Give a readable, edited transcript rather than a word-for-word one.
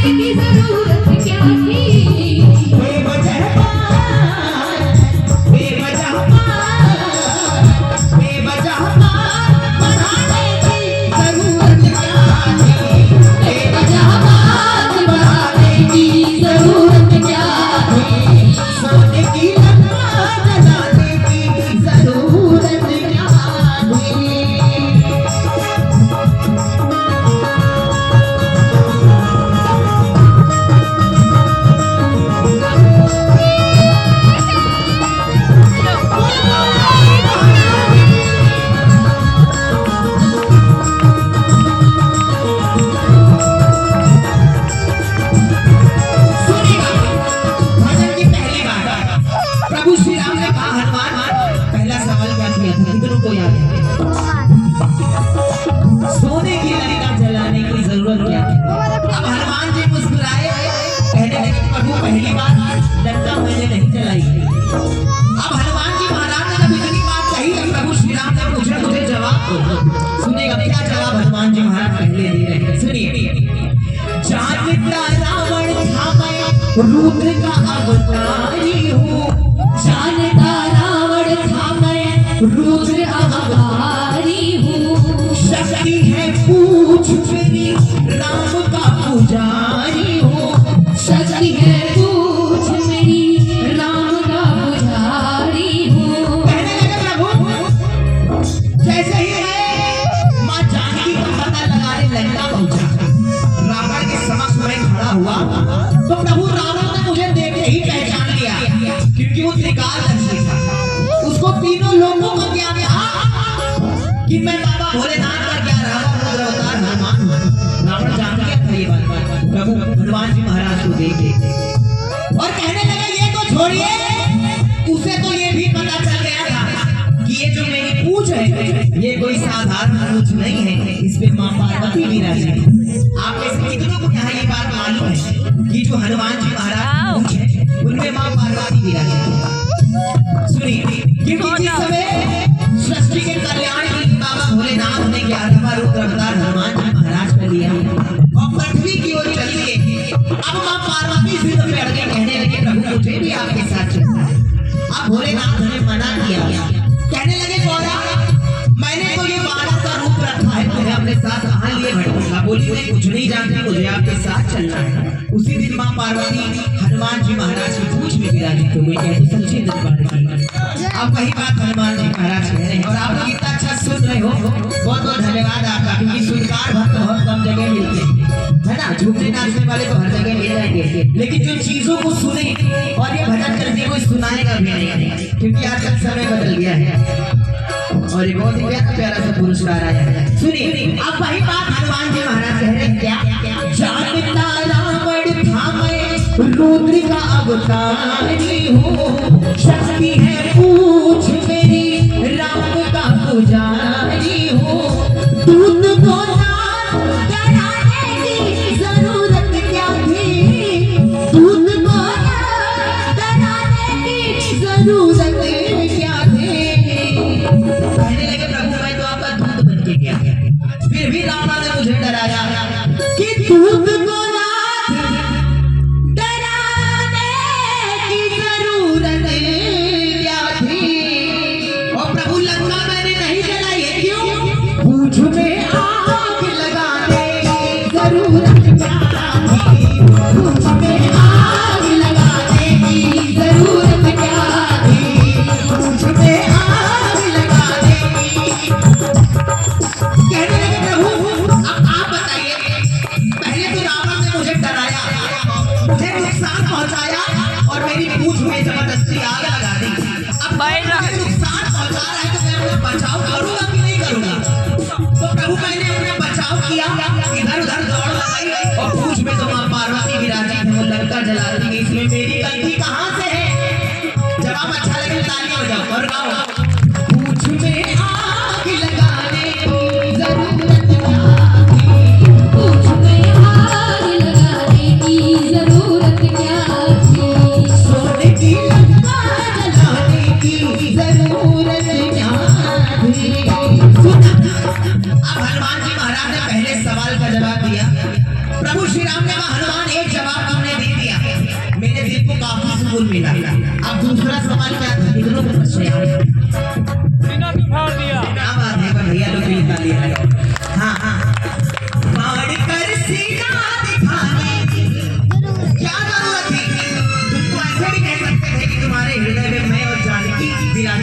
की जरूरत क्या थी? बेवजह बढ़ाने की जरूरत क्या थी? बेवजह बात बढ़ाने की जरूरत क्या थी? सोने की लंका जलाने की जरूरत क्या थी? प्रभु श्री राम ने कहा हनुमान पहला सवाल क्या किया था कितनों को याद है? सोने की लंका जलाने की जरूरत क्या है? अब हनुमान जी मुस्कुराए कहने लगे प्रभु पहली बार लंका मैंने नहीं जलाई। अब हनुमान जी महाराज ने जब इतनी बात कही तो प्रभु श्री राम ने पूछा मुझे जवाब दो। सुनिएगा क्या जवाब हनुमान जी महाराज पहले दे रहे हैं, सुनिए। जानता रावण था मैं रुद्र का अवतारी हूँ। जानता रावण था मैं रुद्र अवतारी हूँ। शक्ति है पूछ मेरी राम का पुजारी हूँ। शक्ति है पूछ मेरी राम का पुजारी हूँ। कहने लगे प्रभु जैसे ही मैं माँ जानकी का पता लगाने लंका पहुंचा रावण के समक्ष मैं खड़ा हुआ तो प्रभु रावण ने मुझे देखते ही पहचान लिया क्योंकि वो त्रिकालदर्शी था। उसको तीनों लोगों को ज्ञान था कि मैं बाबा भोलेनाथ का क्या रावण रुद्र अवतार हनुमान। रावण जान गया था ये बात। प्रभु हनुमान जी महाराज को देख लेते और कहने लगे ये तो छोड़िए, उसे तो ये भी पता चल गया था कि ये जो मेरी पूछ है ये कोई साधारण पूछ नहीं है, इस पे मां पार्वती विराजी है। आप में से कितनों को यहाँ ये बात मालूम है कि जो हनुमान जी महाराज पूछ है उनमें मां पार्वती विराजी है? सुनिए, क्योंकि जिस समय सृष्टि के कल्याण के लिए बाबा भोलेनाथ ने 11वां रुद्र अवतार हनुमान जी महाराज का लिया और पृथ्वी की ओर चल दिए। अब मां पार्वती सिर पे अड़ गई, कहने लगे प्रभु मुझे भी आपके साथ चलना है। अब भोलेनाथ ने मना किया, कहने लगे गौरा मैंने तो ये बालक का रूप रखा है, तुम्हें अपने साथ कहाँ लिए भटकूंगा? बोली मैं कुछ नहीं जानती, मुझे आपके साथ चलना है। उसी दिन मां पार्वती हनुमान जी महाराज की पूछ में विराजित हो गई, कहती सच्ची दरबार की। अब वही बात हनुमान जी महाराज कह रहे हैं और आप लोग इतना अच्छा सुन रहे हो, बहुत बहुत धन्यवाद आपका, क्योंकि सुनकार भक्त बहुत कम जगह मिलते हैं, है ना। झूमने नाचने वाले तो हर जगह मिल जाएंगे, लेकिन जो चीजों को सुने और ये भजन करने को सुनाएगा भी नहीं, क्योंकि आजकल समय बदल गया है और ये बहुत ही प्यारा सा पुरस्कार आया है। सुनिए, अब वही बात हनुमान जी महाराज कह रहे हैं क्या? जानता रावण था मैं रुद्र का अवतारी हूँ। शक्ति है पूछ मेरी राम का पुजारी हूँ। दूध को डराने की जरूरत क्या थी? दूध को डराने की जरूरत क्या थी? कहने लगे प्रभु मैं तो आपका दूध बन के गया, फिर भी रावण ने मुझे डराया कि दूध को डराने की जरूरत क्या थी? और प्रभु लंका मैंने नहीं जलाई है, क्यों? पूछ में आग लगाने की जरूरत क्या थी? पूछ में आग लगाने की जरूरत क्या थी? पूछ में आग लगाने की। कहने लगे प्रभु अब आप बताइए, पहले तो रावण ने मुझे डराया, मुझे नुकसान पहुंचाया और मेरी पूंछ में जबरदस्ती आग लगा दी। अब मुझे नुकसान पहुंचा रहा है तो मैं अपना बचाव करूंगा कि नहीं करूंगा? तो प्रभु मैंने अपना बचाव किया, इधर उधर दौड़ लगाई और पूंछ में तो मां पार्वती विराजी थी, वो लंका जला दी गई। इसमें मेरी गलती कहां से है? जवाब अच्छा लगे तालियां बजाओ और गाओ। पूंछ में आग लगाने की जरूरत क्या थी? पूछ में आग लगाने की जरूरत क्या थी? सोने की लंका जलाने की जरूरत क्या थी? अब हनुमान जी महाराज ने पहले सवाल का जवाब दिया। प्रभु श्री राम ने कहा हनुमान एक नहीं मिला। अब दूसरा सवाल क्या था, कितनों को प्रश्न आया? बिना क्यों फाड़ दिया?